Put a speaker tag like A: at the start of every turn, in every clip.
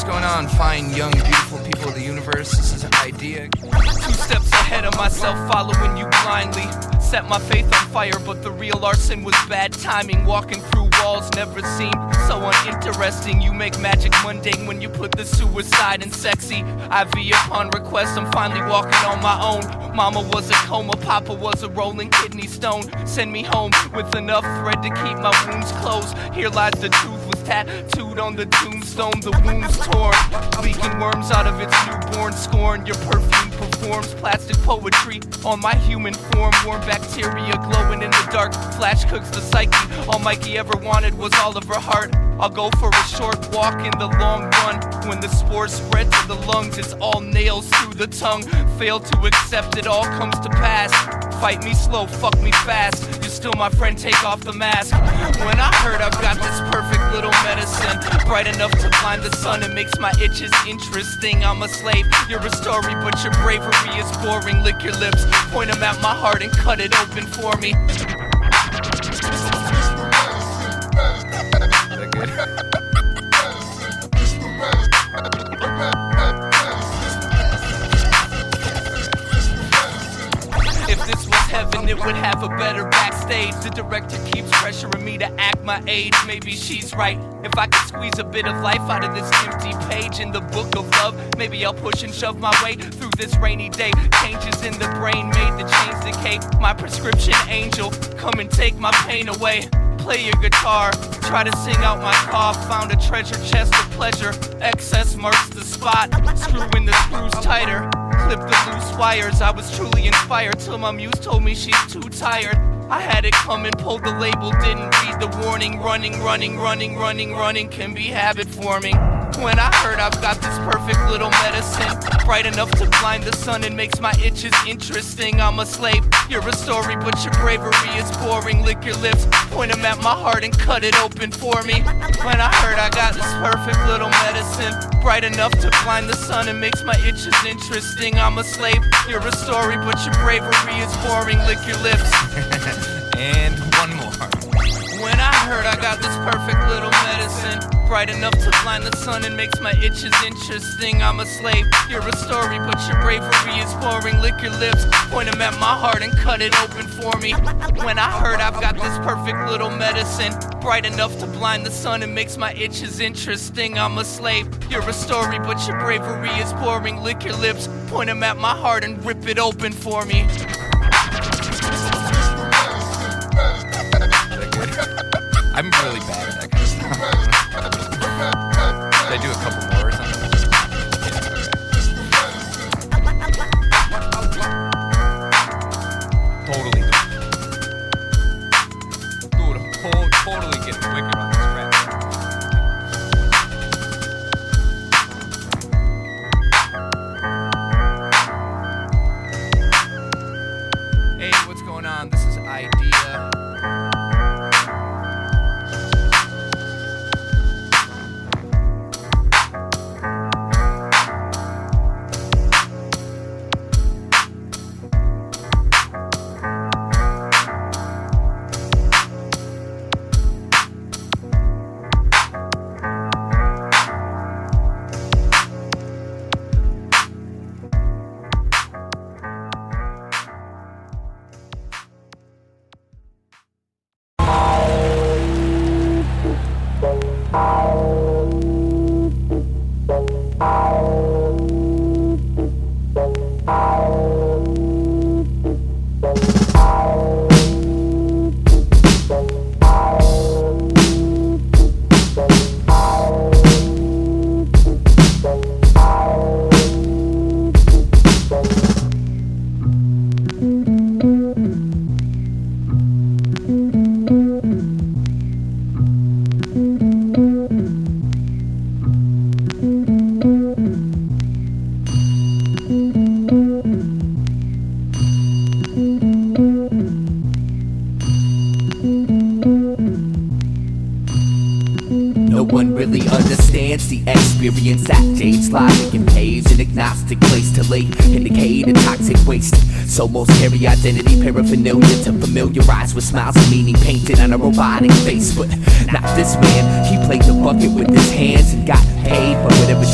A: what's going on, fine, young, beautiful people of the universe? This is Eyedea.
B: 2 steps ahead of myself, following you blindly. Set my faith on fire, but the real arson was bad timing. Walking through walls never seemed so uninteresting. You make magic mundane when you put the suicide in sexy. IV upon request, I'm finally walking on my own. Mama was a coma, Papa was a rolling kidney stone. Send me home with enough thread to keep my wounds closed. Here lies the truth, was tattooed on the tombstone. The wounds torn, leaking worms out of its newborn scorn. Your perfume performs plastic poetry on my human form. Warm bacteria glowing in the dark, flash cooks the psyche. All Mikey ever wanted was all of her heart. I'll go for a short walk in the long run. When the spores spread to the lungs, it's all nails through the tongue. Fail to accept it all comes to pass. Fight me slow, fuck me fast. You're still my friend, take off the mask. When I heard I've got this perfect little medicine, bright enough to blind the sun, it makes my itches interesting. I'm a slave, you're a story, but your bravery is boring. Lick your lips, point them at my heart and cut it open for me. If this was heaven, it would have a better backstage. The director keeps pressuring me to act my age. Maybe she's right. If I could squeeze a bit of life out of this empty page in the book of love, maybe I'll push and shove my way through this rainy day. Changes in the brain made the chains decay. My prescription angel, come and take my pain away. Play your guitar, try to sing out my cough. Found a treasure chest of pleasure, excess marks the spot. Screw in the screws tighter, clip the loose wires. I was truly inspired till my muse told me she's too tired. I had it coming, pulled the label, didn't read the warning. Running can be habit forming. When I heard I've got this perfect little medicine, bright enough to blind the sun and makes my itches interesting. I'm a slave, you're a story, but your bravery is boring. Lick your lips, point them at my heart and cut it open for me. When I heard I got this perfect little medicine, bright enough to blind the sun and makes my itches interesting. I'm a slave, you're a story, but your bravery is boring. Lick your lips.
A: And one more.
B: When I heard I got this perfect little medicine, bright enough to blind the sun and makes my itches interesting. I'm a slave, you're a story, but your bravery is boring. Lick your lips, point them at my heart and cut it open for me. When I heard I've got this perfect little medicine, bright enough to blind the sun and makes my itches interesting. I'm a slave, you're a story, but your bravery is boring. Lick your lips, point them at my heart and rip it open for me.
A: I'm really bad at that kind of stuff. Should I do a couple more or something? Totally do it. Dude, totally getting wicked on this rap. Hey, what's going on? This is Eyedea.
C: one really understands the experience that Jade's logic and paves an agnostic place to lay, indicate a toxic waste. So most carry identity paraphernalia to familiarize with smiles and meaning painted on a robotic face. But not this man, he played the bucket with his hands and got paid. But whatever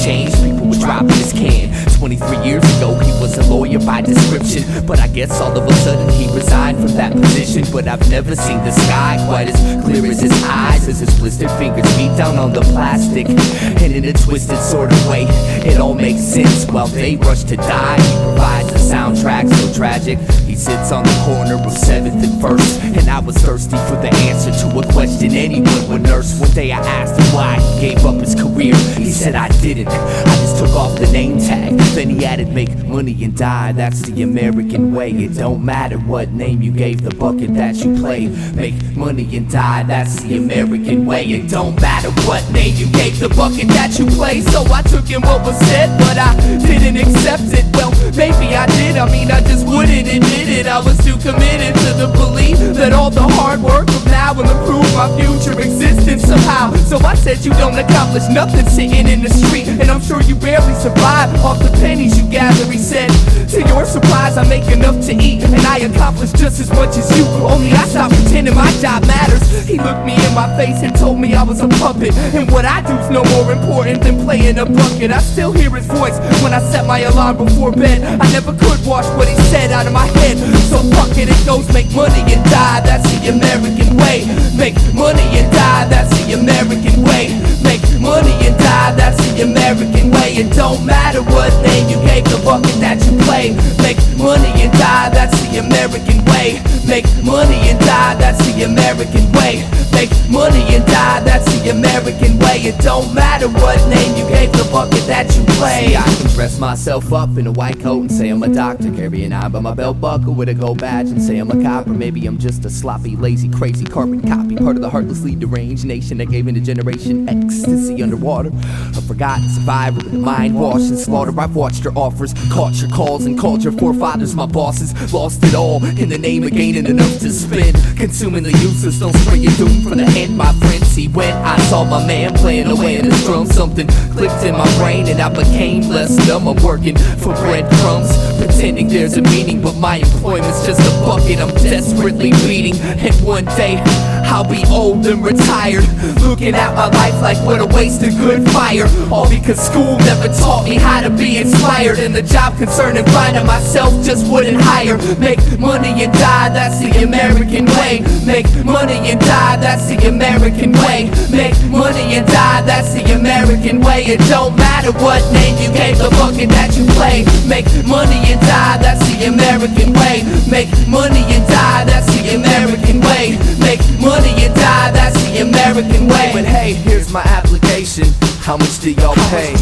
C: 23 years ago he was a lawyer by description, but I guess all of a sudden he resigned from that position. But I've never seen the sky quite as clear as his eyes, as his blistered fingers beat down on the plastic. And in a twisted sort of way, it all makes sense. While they rush to die, he provides a soundtrack so tragic. He sits on the corner of 7th and 1st, and I was thirsty for the answer to a question anyone would nurse. One day I asked him why he gave up his career. He said I didn't, I just took off the name tag. Then he added, make money and die, that's the American way. It don't matter what name you gave the bucket that you play. Make money and die, that's the American way. It don't matter what name you gave the bucket that you play. So I took in what was said, but I didn't accept it. Well, maybe I did, I mean I just wouldn't admit it. I was too committed to the belief that all the hard work of now will improve my future existence somehow. So I said you don't accomplish nothing sitting in the street, and I'm sure you barely survive off the pennies you gather. He said, to your surprise I make enough to eat, and I accomplish just as much as you, only I stopped pretending my job matters. He looked me in my face and told me I was a puppet, and what I do's no more important than playing a bucket. I still hear his voice when I set my alarm before bed. I never could wash what he said out of my head, so fuck it, it goes make money and die, that's the American way. Make money and die, that's the American way. Make money and die, that's the American way. It don't matter what name you gave the bucket that you play. Make money and die, that's the American way. Make money and die, that's the American way. Make money and die, that's the American way. It don't matter what name you gave the bucket that you play. See, I can dress myself up in a white coat and say I'm a doctor, carry an eye by my belt buckle with a gold badge and say I'm a cop. Or maybe I'm just a sloppy, lazy, crazy carbon copy, part of the heartlessly deranged nation that gave in a generation ecstasy underwater. A forgotten survivor with a mind washed and slaughter. I've watched your offers, caught your calls, and called your forefathers my bosses. Lost it all in the name of gaining enough to spend, consuming the useless, don't spray your doom from the hand, my friend. See, when I saw my man playing away in his drum, something clicked in my brain and I became less dumb. I'm working for breadcrumbs, pretending there's a meaning, but my employment's just a bucket I'm desperately beating. And one day I'll be old and retired, looking at my life like what a waste of good fire. All because school never taught me how to be inspired, and the job concern and finding myself just wouldn't hire. Make money and die, that's the American way. Make money and die, that's the American way. Make money and die, that's the American way. It don't matter what name you gave the bucket that you play. Make money and die, that's the American way. Make money and die, that's the American way. Make money and die, that's the American way. But hey, here's my application. How much do y'all pay?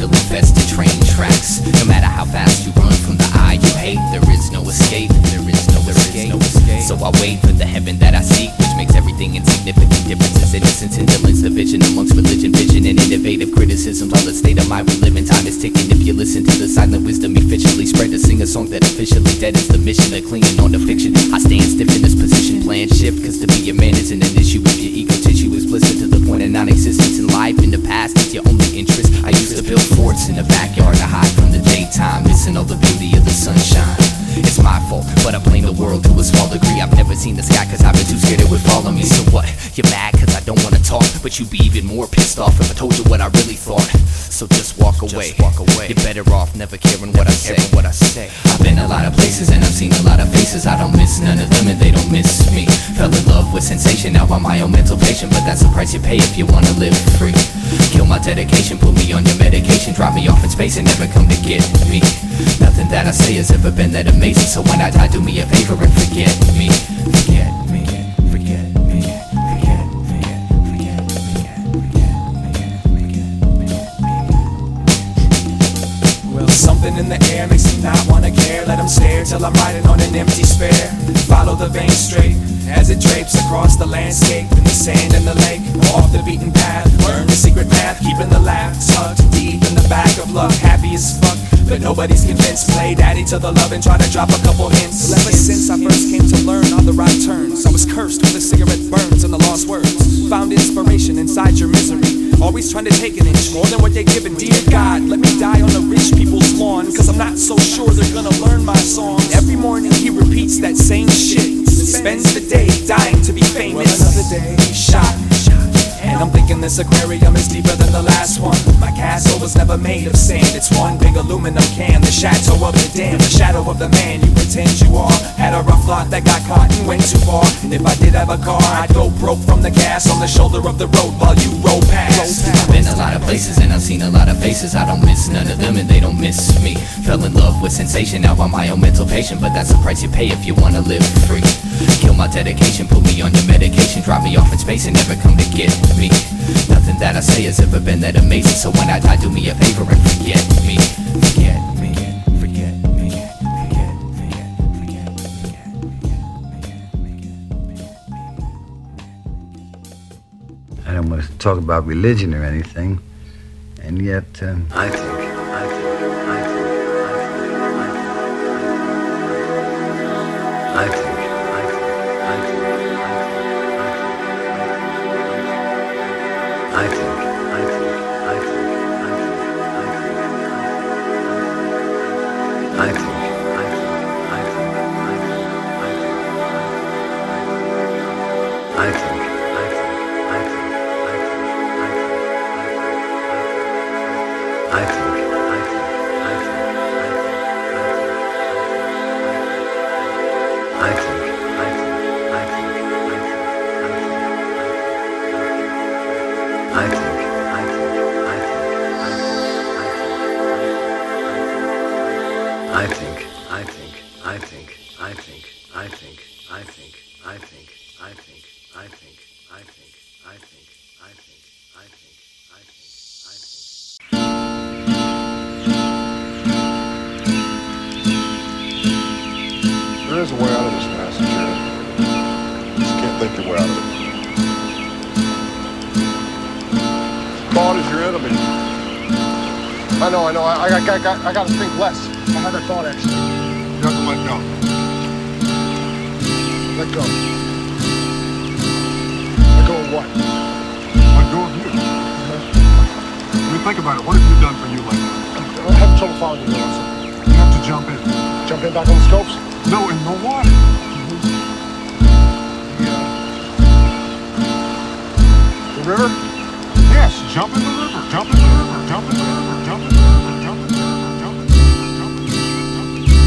C: needle infested train tracks. No matter how fast you run from the eye you hate, there is no escape, there is no escape. So I wait for the heaven that I seek, which makes everything insignificant. Differences, innocence, indolence, division amongst religion, vision, and innovative criticisms. All the state of mind we live in, time is ticking. If you listen to the silent wisdom efficiently spread, to sing a song that officially dead is the mission of clinging on to fiction. I stand stiff in this position, plan shift, cause to be a man isn't an issue if your ego tissue is blistered to the point of non-existence. In life, in the past, it's your only interest. I used to build forts in the backyard to hide from the daytime, missing all the beauty of the sunshine. It's my fault, but I blame the world to a small degree. I've never seen the sky cause I've been too scared it would follow me. So what? You're mad cause I don't wanna talk, but you'd be even more pissed off if I told you what I really thought. So just walk away. You're better off never caring what I say. I've been a lot of places and I've seen a lot of faces. I don't miss none of them and they don't miss me. Fell in love with sensation, now I'm my own mental patient, but that's the price you pay if you wanna live free. Kill my dedication, put me on your medication, drop me off in space and never come to get me. Nothing that I say has ever been that amazing, so when I die, do me a favor and forget me. Forget me, forget me, forget me, forget me.
D: Well, something in the air makes me not wanna care. Let them stare till I'm riding on an empty spare. Follow the vein straight as it drapes across the landscape, in the sand and the lake, off the beaten path. Learn the secret math, keeping the laugh tucked deep in the back of luck. Happy as fuck, but nobody's convinced. Play daddy to the love and try to drop a couple hints. Ever since I first came to learn all the right turns, I was cursed with the cigarette burns and the lost words. Found inspiration inside your misery, always trying to take an inch more than what they're giving me. Dear God, let me die on the rich people's lawn, cause I'm not so sure they're gonna learn my songs. Every morning he repeats that same shit, spends the day dying to be famous. Well, another day shot, and I'm thinking this aquarium is deeper than the last one. My castle was never made of sand, it's one big aluminum can. The chateau of the dam, the shadow of the man you pretend you are. Had a rough lot that got caught and went too far. And if I did have a car, I'd go broke from the gas on the shoulder of the road while you roll past.
C: I've been a lot of places and I've seen a lot of faces. I don't miss none of them and they don't miss me. Fell in love with sensation, now I'm my own mental patient, but that's the price you pay if you wanna live free. Kill my dedication, put me on your medication, drop me off in space and never come to get me. Nothing that I say has ever been that amazing, so when I die, do me a favor and forget me. Forget me, forget me, forget me, forget me.
E: I don't want to talk about religion or anything, and yet I think
F: there is a way out of this mess, Jared. Just can't think your way out of it. Thought is your enemy. I know. I gotta think less. I had that thought actually. You have to let go. Let go. Let go of what? Let go of you. I mean, think about it. What have you done for you lately? I'm having trouble following you, Lawrence. You have to jump in. Jump in back on the scopes? No, in the water. The river? Yes, jump in the river. Jump in the river. Jump in the river. Jump in the river. Jump in the river. Jump in the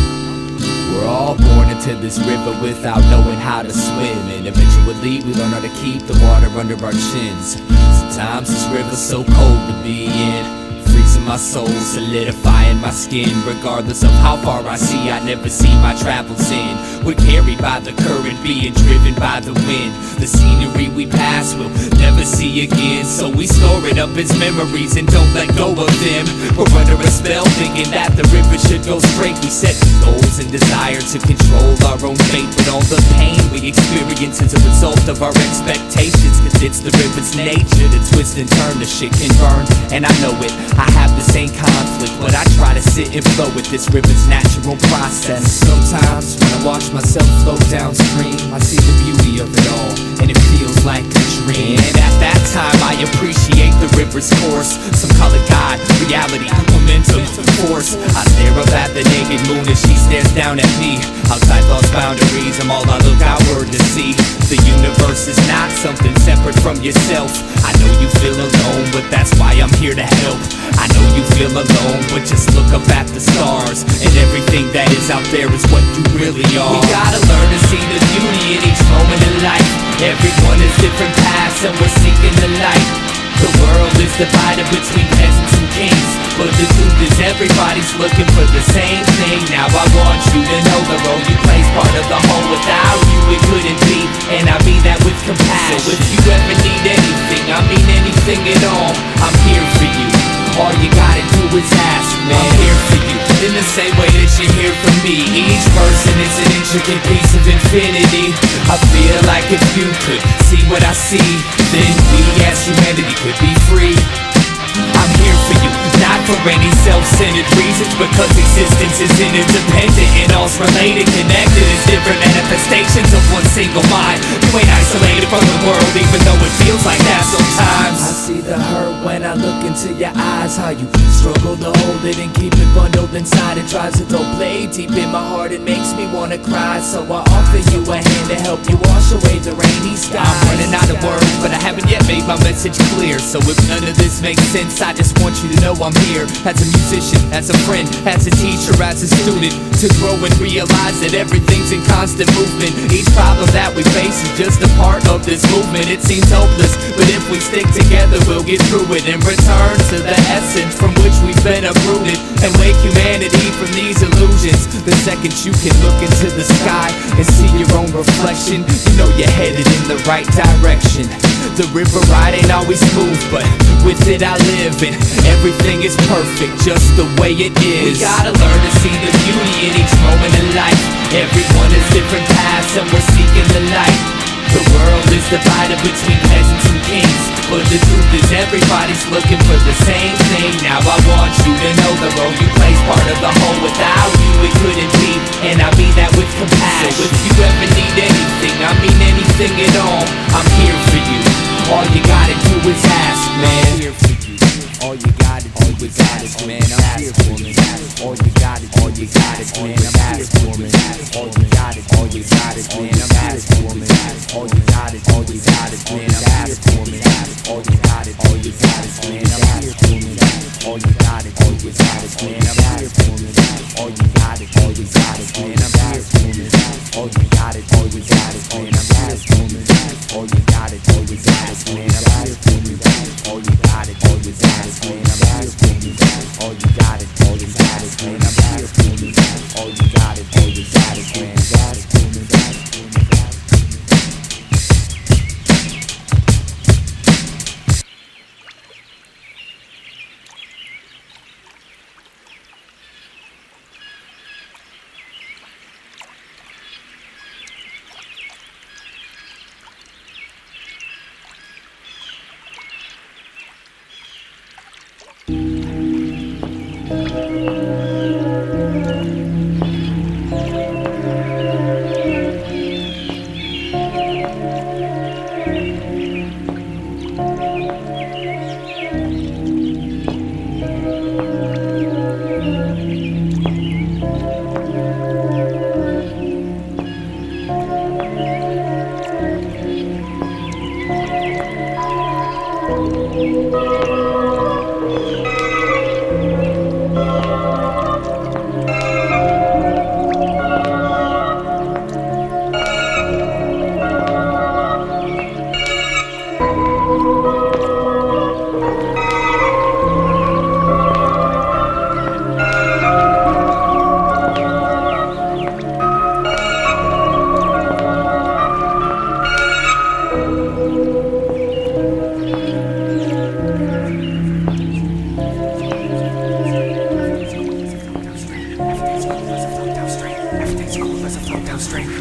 F: river.
C: We're all born into this river without knowing how to swim, and eventually we learn how to keep the water under our chins. Sometimes this river's so cold to be in. Freezing in my soul, solidifying my skin. Regardless of how far I see, I never see my travels in. We're carried by the current, being driven by the wind. The scenery we pass will never see again, so we store it up as memories and don't let go of them. We're under a spell, thinking that the river should go straight. We set goals and desire to control our own fate, but all the pain we experience is a result of our expectations. Cause it's the river's nature to twist and turn, the shit can burn, and I know it. I have the same conflict, but I try to sit and flow with this river's natural process. Sometimes when I watch myself flow downstream, I see the beauty of it all, and it feels like a dream. And at that time I appreciate the river's course. Some call it God, reality, momentum, force. I stare up at the naked moon as she stares down at me. Outside lost boundaries, I'm all I look outward to see. The universe is not something separate from yourself. I know you feel alone, but that's why I'm here to help. I know you feel alone, but just look up at the stars, and everything that is out there is what you really are. We gotta learn to see the beauty in each moment in life. Everyone has different paths and we're seeking the light. The world is divided between peasants and kings, but the truth is everybody's looking for the same thing. Now I want you to know the role you play's part of the whole. Without you it couldn't be, and I mean that with compassion. So if you ever need anything, I mean anything at all, I'm here for you. All you gotta do is ask, man. I'm here for you, in the same way that you're here for me. Each person is an intricate piece of infinity. I feel like if you could see what I see, then we as humanity could be free. I'm here for you, not for any self-centered reasons, because existence is interdependent and all's related, connected as different manifestations of one single mind. You ain't isolated from the world, even though it feels like that sometimes. I see the hurt when I look into your eyes, how you struggle to hold it and keep it bundled inside. It drives a dull blade deep in my heart, it makes me wanna cry. So I offer you a hand to help you wash away the rainy skies. I'm running out of words, but I haven't yet made my message clear. So if none of this makes sense, I just want you to know I'm here, as a musician, as a friend, as a teacher, as a student, to grow and realize that everything's in constant movement. Each problem that we face is just a part of this movement. It seems hopeless, but if we stick together we'll get through it, and return to the essence from which we've been uprooted, and wake humanity from these illusions. The second you can look into the sky and see your own reflection, you know you're headed in the right direction. The river ride ain't always smooth, but with it I live, and everything is perfect just the way it is. We gotta learn to see the beauty in each moment in life. Everyone has different paths and we're seeking the light. The world is divided between peasants and kings, but the truth is everybody's looking for the same thing. Now I want you to know the role you play's part of the whole. Without you it couldn't be, and I mean that with compassion. So if you ever need anything, I mean anything at all, I'm here for you. All you gotta do is ask, man. I'm here for you. All you gotta do is ask, man. I'm here for you. All you gotta do is ask, man. I'm here for you. All you gotta do is ask, man. I'm here for you. All you gotta do is ask, man. I'm here for you. All you gotta do is ask, man. I'm here for you. All you gotta do is ask, man. I'm here for you. All you gotta do is ask, man. I'm here for you. All you gotta do is ask, man. I'm here for you. All you gotta do is ask, man. I'm here for you. All you gotta do is ask, man. I'm here for you. All you gotta do is ask, man. I'm here for you. All you gotta do is ask, man. Ask for me.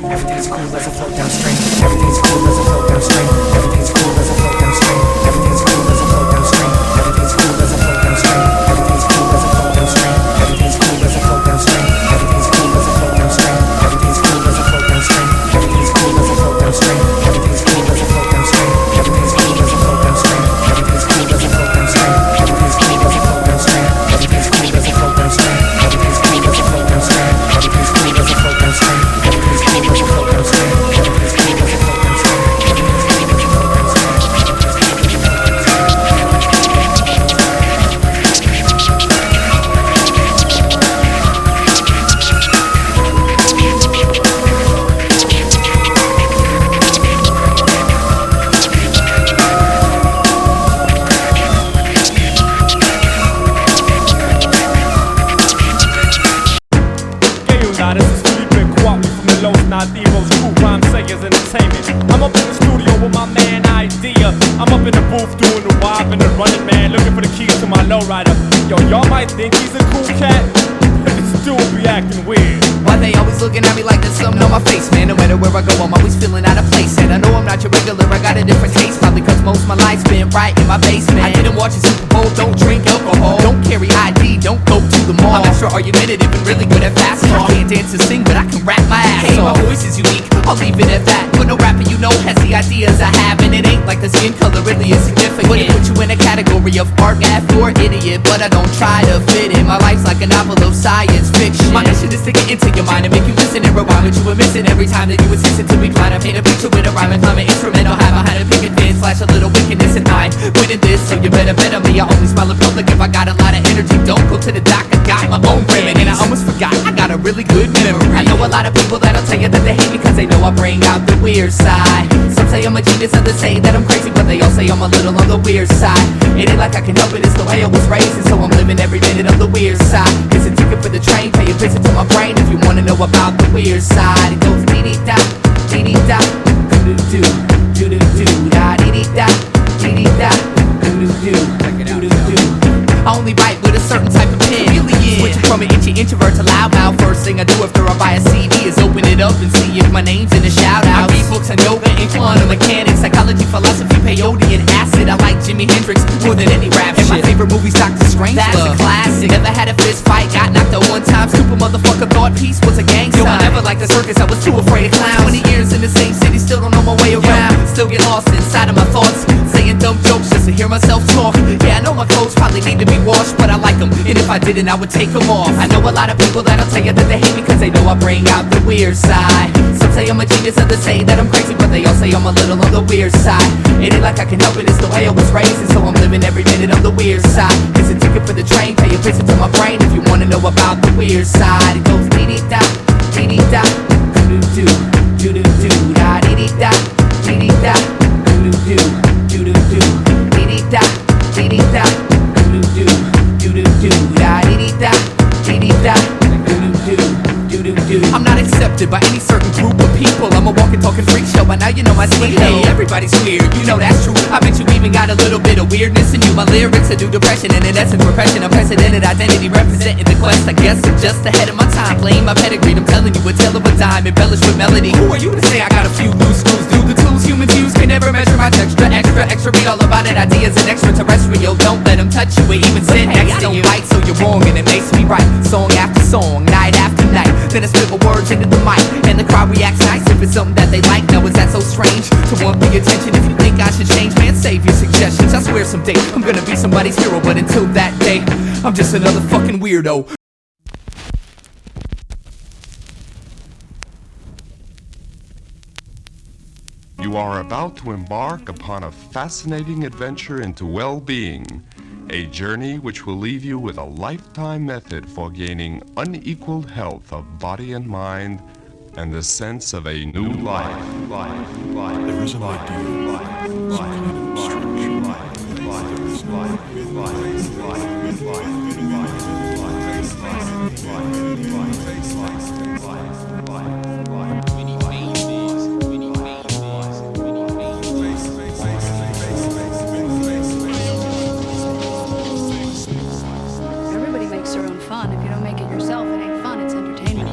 D: Everything's cool as I float downstream. Everything's cool as I float downstream. Everything's cool as I float downstream. Everything's cool as I float downstream. Everything's cool as I float downstream. Everything's cool as I float downstream. Everything's cool as I float downstream. Everything's cool as I float downstream. Everything's cool as I float downstream. Everything's cool as I float downstream. Everything's cool as I float downstream. Everything's cool as I float downstream. Everything's cool as I float downstream. Everything's cool as I float downstream. Everything's cool as I float downstream. Everything's cool as I float downstream. Everything's cool as I float downstream. Everything's cool as I float downstream. Everything's cool as I float downstream.
G: I'm up in the studio with my man Eyedea. I'm up in the booth doing the wop and the running man, looking for the keys to my lowrider. Yo, y'all might think he's a cool cat, but this dude be acting weird.
C: Why they always looking at me like there's something on my face, man? No matter where I go, I'm always feeling out of place. And I know I'm not your regular, I got a different taste. Probably cause most of my life's been right in my basement. I didn't watch a Super Bowl, don't drink alcohol, don't carry ID, don't go to the mall. I'm extra argumentative and really good at fast talk. I can't dance or sing, but I can rap my ass off. My voice is unique, I'll leave it at that. But no rapper you know has the ideas I have. And it ain't like the skin color really is significant. Wouldn't put you in a category of art, math, or idiot. But I don't try to fit in. My life's like a novel of science fiction. My mission is to get into your mind and make you listen and rewind what you were missing every time that you insist to be blind. I paint a picture with a rhyme and climb an instrumental. Have behind a picket fence, flash a little wickedness in mind. Winning this, so you better bet on me. I only smile in public if I got a lot of energy. Don't go to the doc, I got my own remedy. And I almost forgot, I got a really good memory. I know a lot of people that'll tell you that they hate me cause they know I bring out the weird side. Some say I'm a genius, others say that I'm crazy, but they all say I'm a little on the weird side. It ain't like I can help it, it's the way I was raised, and so I'm living every minute on the weird side. It's a ticket for the train, pay a visit to my brain if you wanna know about the weird side. It goes dee-dee-da, dee-dee-da, doo-doo-doo, doo-doo-doo, da-dee-dee-da, dee-dee-da, doo-doo-doo, doo-doo-doo. I only write with a certain type of pen. Switching from an introvert to loudmouth. First thing I do after I buy a CD is open it up and see if my name's in a shout out. I read books on yoga and quantum mechanics, psychology, philosophy, peyote, and acid. I like Jimi Hendrix more than any rap shit. And my favorite movie's Dr. Strange. That's a classic. Never had a fist fight, got knocked out one time. Stupid motherfucker thought peace was a gang sign. Yo, I never liked the circus, I was too afraid of clowns. 20 years in the same city, still don't know my way around. Still get lost inside of my thoughts, saying dumb jokes just to hear myself talk. Yeah, I know my clothes probably need to be washed, but I like them, and if I didn't, I would take them off. I know a lot of people that'll tell you that they hate me cause they know I bring out the weird side. Some say I'm a genius, others say that I'm crazy, but they all say I'm a little on the weird side. It ain't like I can help it, it's the way I was raised, and so I'm living every minute on the weird side. It's a ticket for the train, pay a visit to my brain if you wanna know about the weird side. It goes dee-dee-da, dee-dee-da, doo-doo-doo, doo-doo-doo, da-dee-dee-da, dee-dee-da, doo-doo-doo, doo-doo-doo, dee-dee-da, dee-dee-da, doo-doo-doo, doo-doo-doo, da-dee-dee-da, dee-dee-da, doo-doo-doo, doo-doo-doo. I'm not accepted by any certain group of people. I'm a walking, talking freak show, but now you know my speed. Hey, everybody's weird, you know that's true. I bet you even got a little bit of weirdness in you. My lyrics are due depression, and in essence repression. Unprecedented identity representing the quest. I guess I'm just ahead of my time, playing my pedigree. I'm telling you a tale of a dime, embellished with melody. Who are you to say I got a few loose screws? Do the tools humans use can never measure my texture. Extra, read all about it. Ideas and extraterrestrial. Don't let them touch you or even sit next to you. I don't bite, so you're wrong, and it makes me right. Song after song, night after night. Then I spit my words into the mic, and the crowd reacts nice if it's something that they like. Now is that so strange to want the attention? If you think I should change, man, save your suggestions. I swear someday I'm gonna be somebody's hero, but until that day, I'm just another fucking weirdo.
H: You are about to embark upon a fascinating adventure into well-being, a journey which will leave you with a lifetime method for gaining unequaled health of body and mind and the sense of a new life.
F: There is an idea, some kind of abstraction. There is life.
I: Everybody makes their own fun. If you don't make it yourself, it ain't fun, it's entertainment.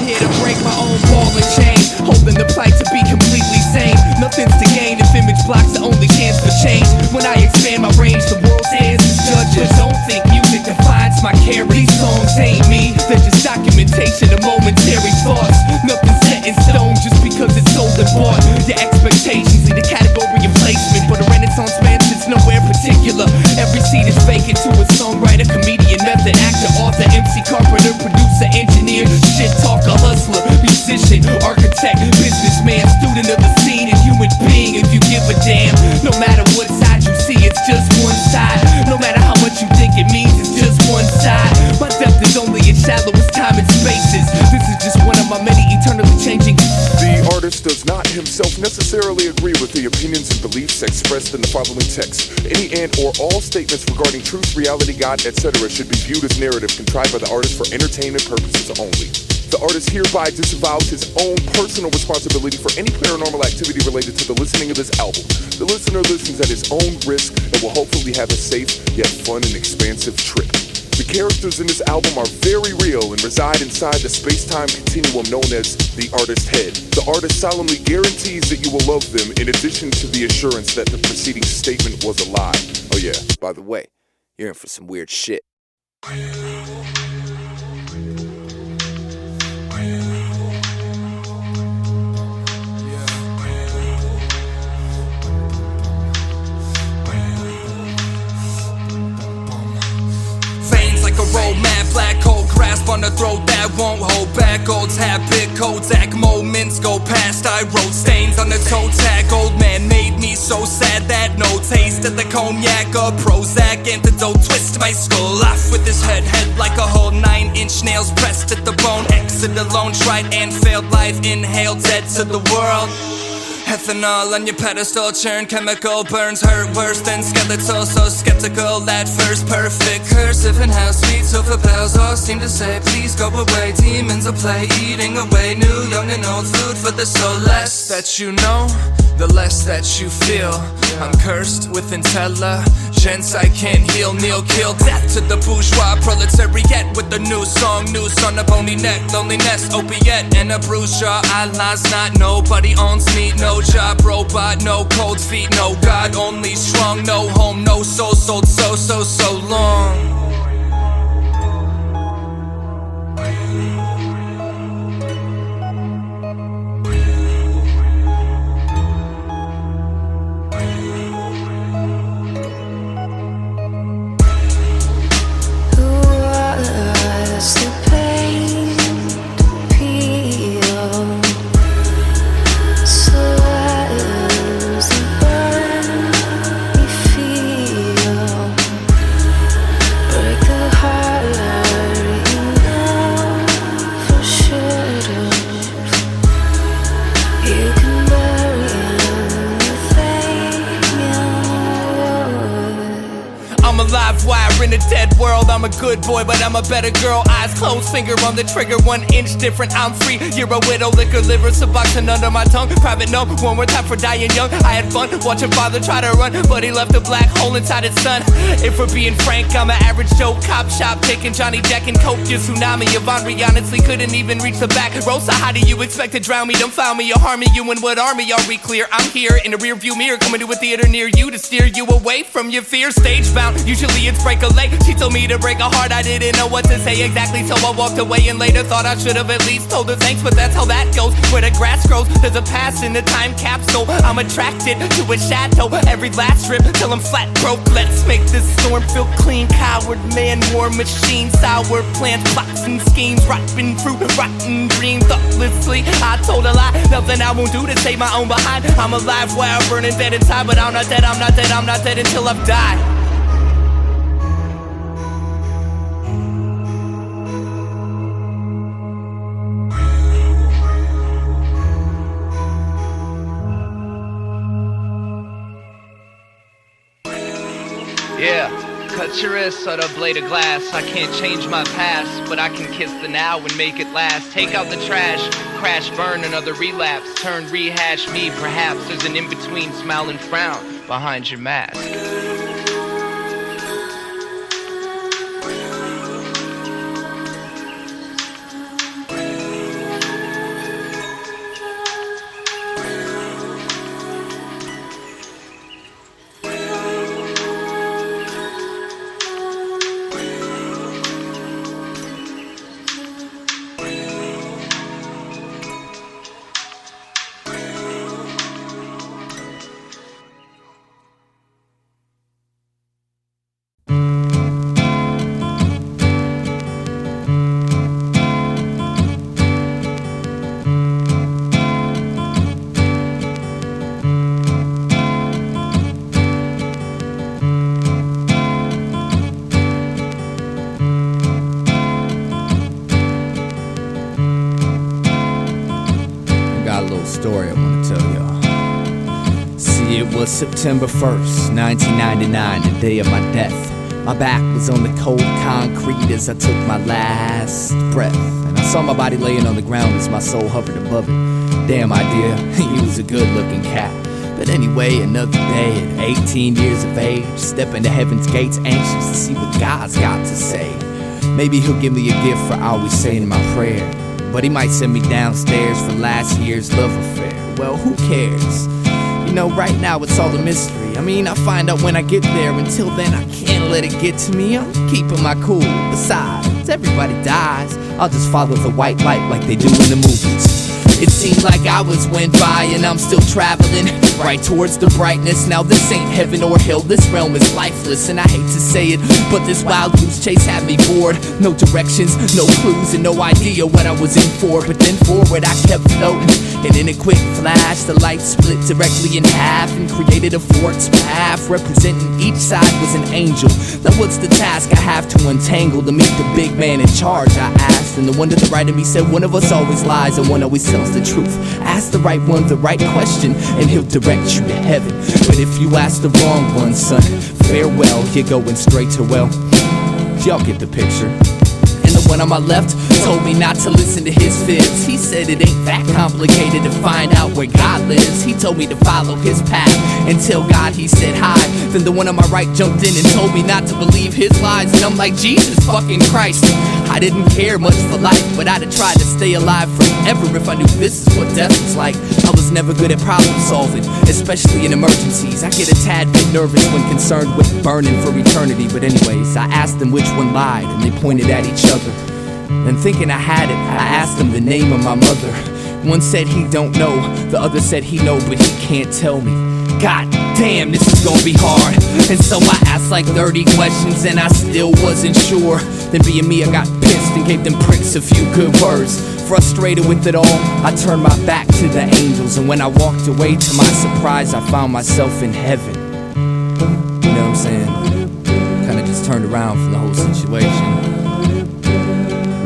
C: here to break my own ball and chain, holding the plight to be completely sane. Nothing's to gain if image blocks the only chance for change. When I expand my range, the world stands as judges. Don't think music defines my character. These songs ain't me, they're just documentation of momentary thoughts. Nothing set in stone just because it's sold and bought. Your expectations lead a category of placement, but a renaissance man sits nowhere particular. Every seat is vacant to a songwriter, comedian, method actor, author, MC, carpenter, producer, engineer, shit talker, hustler, musician, architect, businessman, student of the scene, and human being. If you give a damn, no matter what side you see, it's just one side. No matter how much you think it means, it's just one side. My depth is only as shallow as time and spaces. This is just one of my many eternally changing.
J: The artist does not himself necessarily agree with the opinions and beliefs expressed in the following text. Any and or all statements regarding truth, reality, God, etc. should be viewed as narrative contrived by the artist for entertainment purposes only. The artist hereby disavows his own personal responsibility for any paranormal activity related to the listening of this album. The listener listens at his own risk and will hopefully have a safe yet fun and expansive trip. The characters in this album are very real and reside inside the space-time continuum known as the artist's head. The artist solemnly guarantees that you will love them, in addition to the assurance that the preceding statement was a lie. Oh yeah, by the way, you're in for some weird shit.
B: Like a road map, black hole grasp on the throat that won't hold back. Old habit, Kodak moments go past. I wrote stains on the toe tag. Old man made me so sad that no taste of the cognac or Prozac antidote twist my skull off with his head like a whole 9-inch nails pressed at the bone. Exit alone, tried and failed life, inhaled dead to the world. Ethanol on your pedestal, churn chemical burns hurt worse than skeletal. So skeptical at first, perfect cursive and how sweet silver bells all seem to say please go away. Demons of play eating away new, young and old food for the soul. Less that you know, the less that you feel. I'm cursed with intelligence I can't heal. Kneel, kill, death to the bourgeois proletariat with a new song, noose on a bony neck. Loneliness, opiate, and a bruised jaw. Allah's not, nobody owns me. No job, robot, no cold feet. No God, only strong. No home, no soul, sold so long. In a dead world, I'm a good boy, but I'm a better girl. Eyes closed, finger on the trigger, 1 inch different. I'm free. You're a widow, liquor, liver, suboxone under my tongue. Private note, one more time for dying young. I had fun watching father try to run, but he left a black hole inside his son. If we're being frank, I'm an average Joe cop shop, taking Johnny Jack and Coke. Your tsunami of Henri honestly couldn't even reach the back row. So how do you expect to drown me? Don't found me or harm me. You and what army are we clear? I'm here in a rear view mirror, coming to a theater near you to steer you away from your fear. Stage bound, usually it's break a leg. She told me to break a heart, I didn't know what to say exactly, so I walked away and later thought I should have at least told her thanks, but that's how that goes. Where the grass grows, there's a past in the time capsule. I'm attracted to a shadow, every last strip till I'm flat broke. Let's make this storm feel clean. Coward man, war machine, sour plants, plots and schemes, rotten fruit, rotten dream. Thoughtlessly, I told a lie, nothing I won't do to save my own behind. I'm alive while burning dead inside, but I'm not dead, I'm not dead, I'm not dead until I've died. Yeah, cut your wrist on a blade of glass. I can't change my past, but I can kiss the now and make it last. Take out the trash, crash, burn, another relapse. Turn, rehash me, perhaps there's an in-between smile and frown behind your mask.
C: story I want to tell y'all. See, it was September 1st, 1999, the day of my death. My back was on the cold concrete as I took my last breath, and I saw my body laying on the ground as my soul hovered above it. Damn Eyedea, he was a good-looking cat. But anyway, another day at 18 years of age, stepping to heaven's gates, anxious to see what God's got to say. Maybe he'll give me a gift for always saying my prayer, but he might send me downstairs for last year's love affair. Well, who cares? You know, right now it's all a mystery. I mean, I'll find out when I get there. Until then, I can't let it get to me. I'm keeping my cool. Besides, everybody dies. I'll just follow the white light like they do in the movies. It seems like hours went by and I'm still traveling right towards the brightness. Now this ain't heaven or hell, this realm is lifeless. And I hate to say it, but this wild goose chase had me bored. No directions, no clues, and no idea what I was in for. But then forward I kept floating, and in a quick flash the light split directly in half and created a forked path. Representing each side was an angel. Now what's the task I have to untangle to meet the big man in charge, I asked. And the one to the right of me said, one of us always lies and one always tells the truth. Ask the right one the right question and he'll direct you to heaven. But if you ask the wrong one, son, farewell, you're going straight to well. Y'all get the picture. And the one on my left told me not to listen to his fibs. He said it ain't that complicated to find out where God lives. He told me to follow his path and tell God he said hi. Then the one on my right jumped in and told me not to believe his lies. And I'm like, Jesus fucking Christ. I didn't care much for life, but I'd have tried to stay alive forever if I knew this is what death was like. I was never good at problem solving, especially in emergencies. I get a tad bit nervous when concerned with burning for eternity. But anyways, I asked them which one lied, and they pointed at each other. And thinking I had it, I asked them the name of my mother. One said he don't know, the other said he know, but he can't tell me. God damn, this is gonna be hard. And so I asked like 30 questions and I still wasn't sure. Then being me, I got pissed and gave them pricks a few good words. Frustrated with it all, I turned my back to the angels. And when I walked away, to my surprise, I found myself in heaven. You know what I'm saying? Kinda just turned around from the whole situation,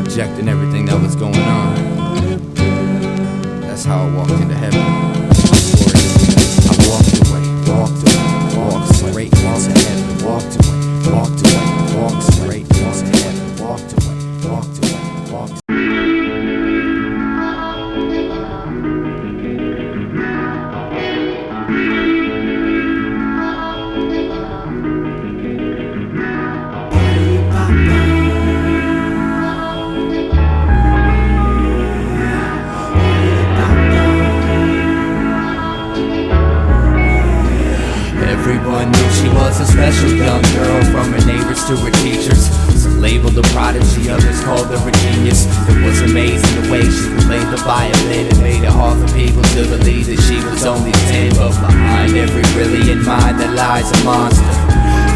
C: rejecting everything that was going on. That's how I walked into heaven. I walked straight into heaven, walked straight into heaven, walked away. Everyone knew she was a special young girl, from her neighbors to her teachers. Some labeled a prodigy, others called her a genius. It was amazing the way she could play the violin. It made it hard for people to believe that she was only 10. But behind every brilliant mind there lies a monster.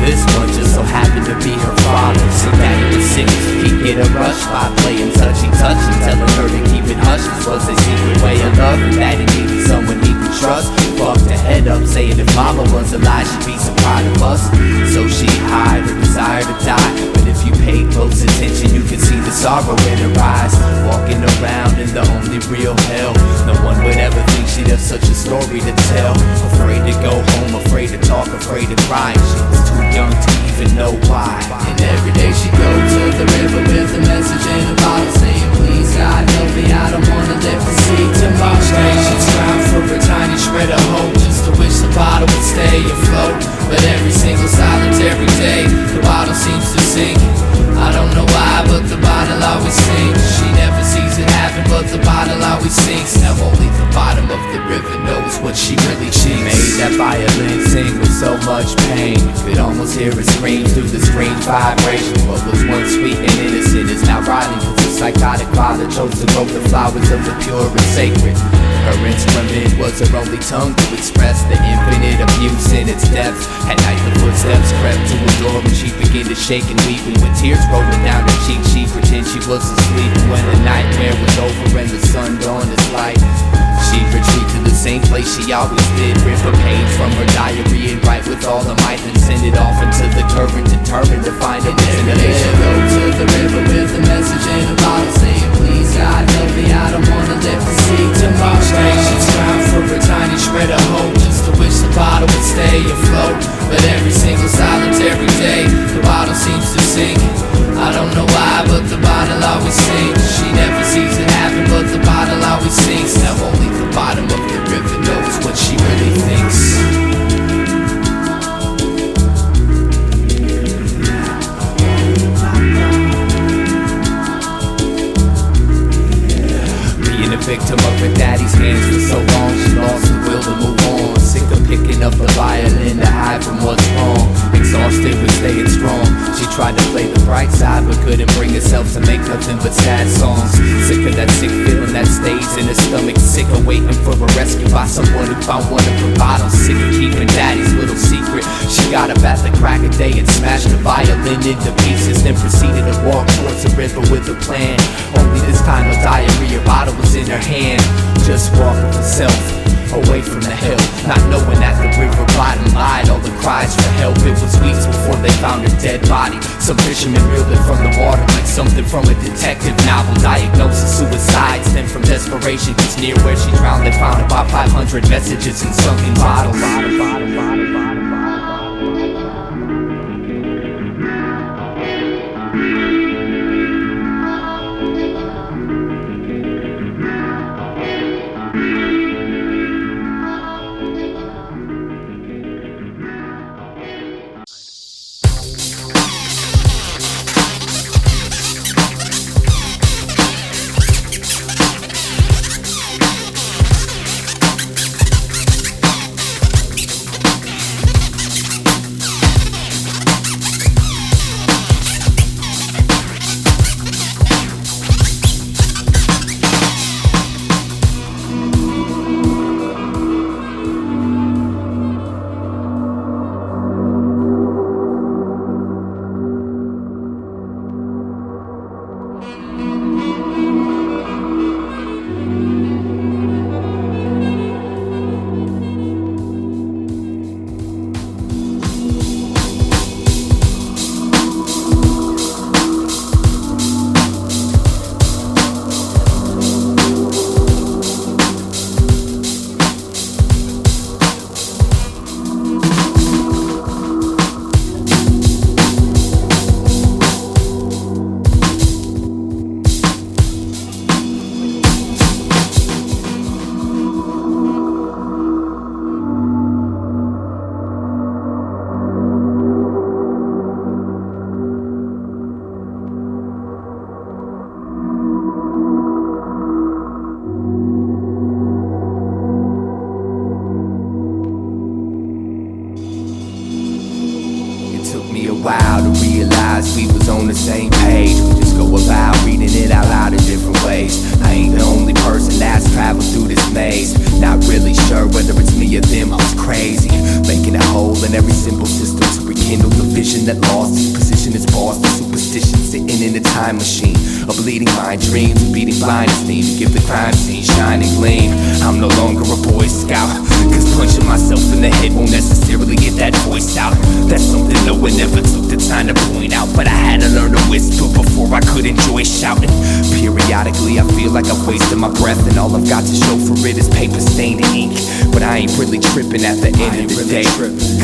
C: This one just so happened to be her father. So daddy was sick, he'd get a rush by playing touchy-touchy, telling her to keep it hush. This was a secret way of love, and daddy needed someone he could trust. Fucked her head up, saying if mama was alive, she'd be so proud of us. So she hid her desire to die, but if you paid close attention, you could see the sorrow in her eyes. Walking around in the only real hell, no one would ever think she'd have such a story to tell. Afraid to go home, afraid to talk, afraid to cry. She was too young to even know why. And every day she'd go to the river with a message in a bottle, saying, please God help me, I don't wanna live to see tomorrow. Each day she'd strive for a tiny shred of hope, just to wish the bottle would stay afloat. But every single solitary day, the bottle seems to sink. I don't know why, but the bottle always sinks. She never sees it happen, but the bottle always sinks. Now only the bottom of the river knows what she really thinks. She made that violin sing with so much pain, you could almost hear it scream through the strange vibration. What was once sweet and innocent is now rotting, cause the psychotic father chose to grow the flowers of the pure and sacred. Her instrument was her only tongue to express the infinite abuse in its depths. At night the footsteps crept to her door and she began to shake and weep, and with tears rolling down her cheek she pretended she was asleep. And when the nightmare was over and the sun dawned its light, she'd retreat to the same place she always did, rip a page from her diary and write with all her might, and send it off into the current, determined to find a destination. Go to the river with a message in a bottle, saying please God help me, I don't wanna live to see tomorrow. Each day she'd strive always sings. She never sees it happen, but the bottle always sinks. Now only the bottom of the river knows what she really thinks. Being a victim of her daddy's hands for so long, she lost the will to move on. Sick of picking up the violin to hide from what's wrong. Exhausted with staying strong, she tried to play the bright side but couldn't bring herself to make nothing but sad songs. Sick of that sick feeling that stays in her stomach. Sick of waiting for a rescue by someone who found one of her bottles. Sick of keeping daddy's little secret. She got up at the crack of day and smashed the violin into pieces, then proceeded to walk towards the river with a plan. Only this time a diarrhea bottle was in her hand. Just walking for self, away from the hill, not knowing that the river bottom lied. All the cries for help, it was weeks before they found her dead body. Some fishermen reeled it from the water like something from a detective novel. Diagnosis suicide stemmed from desperation, cause near where she drowned they found about 500 messages in sunken bottles. We was on the same page. We just go about reading it out loud in different ways. I ain't the only person that's traveled through this maze. Not really sure whether it's me or them. I was crazy, making a hole in every simple system to rekindle the vision that lost its position as boss. The superstition sitting in a time machine, a bleeding mind, dreams of beating blindness need to give the crime scene shine and gleam. I'm no longer a Boy Scout, cause punching myself in the head won't necessarily get that voice out. That's something no one ever took the time to point out, but I had to learn to whisper before I could enjoy shouting. Periodically I feel like I've wasted my breath, and all I've got to show for it is paper stained ink. But I ain't really tripping at the end of the day,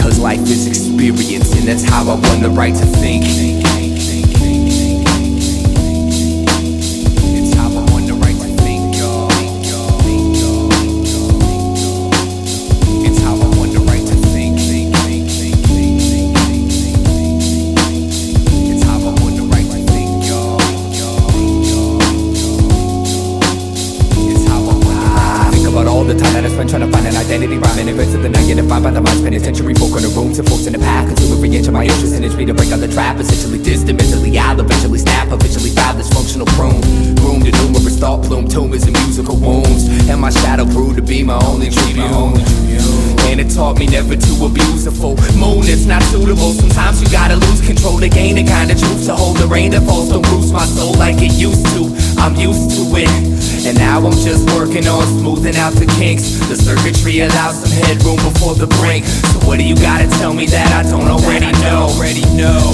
C: cause life is experience, and that's how I won the right to think. Trying to find an identity, rhyming and to the night, getting defined by the mind's penitentiary. Folk on the rooms and folks in the path, consume every inch of my interest and me to break out the trap. Essentially distant, mentally I'll eventually snap, eventually foul this functional prune. Groomed to numerous thought plume tumors and musical wounds, and my shadow proved to be my only tribune. And it taught me never to abuse a full moon, it's not suitable. Sometimes you gotta lose control to gain the kind of truth, to hold the rain that falls don't bruise my soul like it used to. I'm used to it, and now I'm just working on smoothing out the kinks. The circuitry allows some headroom before the brink. So what do you gotta tell me that I don't already know?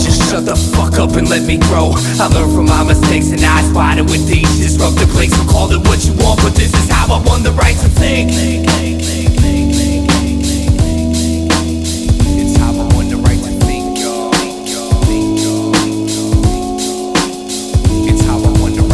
C: Just shut the fuck up and let me grow. I learned from my mistakes and I spotted with these disruptive links. So call it what you want, but this is how I won the right to think. It's how I won the right to think, y'all. It's how I won the right to think.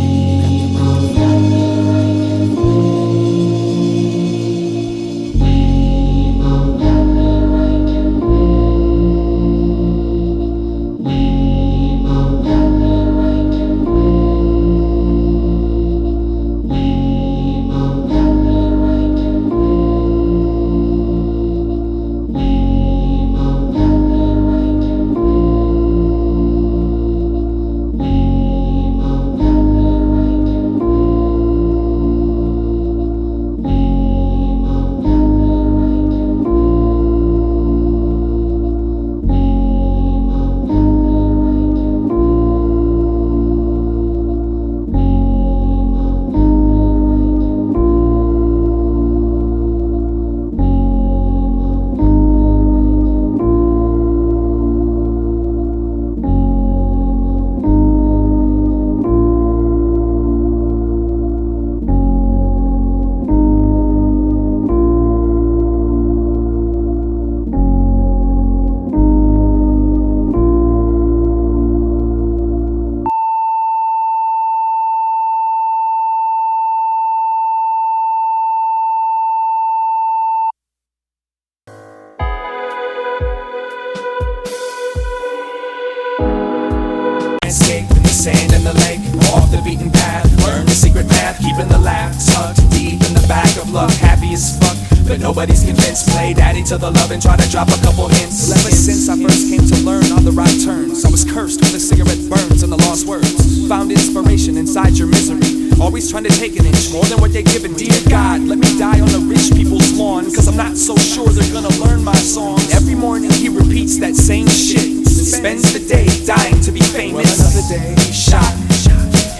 D: sand in the lake, off the beaten path. Learn the secret math, keeping the laugh tucked deep in the back of luck. Happy as fuck, but nobody's convinced. Play daddy to the love and try to drop a couple hints. Well, ever since I first came to learn all the right turns, I was cursed with a cigarette burns and the lost words. Found inspiration inside your misery, always trying to take an inch more than what they're giving me. Dear God, let me die on the rich people's lawn, cause I'm not so sure they're gonna learn my songs. Every morning he repeats that same shit, spends the day dying to be famous. Well, another day, shot.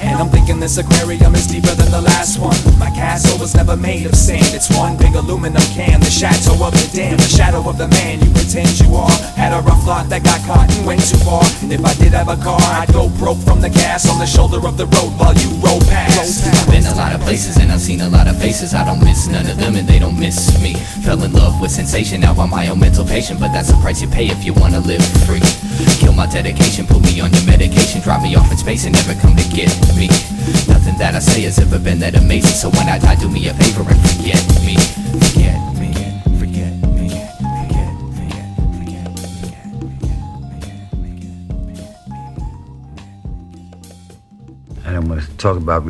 D: And I'm thinking this aquarium is deeper than the last one. My castle was was never made of sand. It's one big aluminum can, the chateau of the dam, the shadow of the man you pretend you are. Had a rough lot that got caught and went too far. And if I did have a car, I'd go broke from the gas on the shoulder of the road while you roll past.
C: I've been a lot of places and I've seen a lot of faces. I don't miss none of them and they don't miss me. Fell in love with sensation, now I'm my own mental patient. But that's the price you pay if you wanna live free. Kill my dedication, put me on your medication, drop me off in space and never come to get me. Nothing that I say has ever been that amazing. So when I die, do me a favor and forget me. Forget me, forget me, forget me, forget me.
E: I don't want to talk about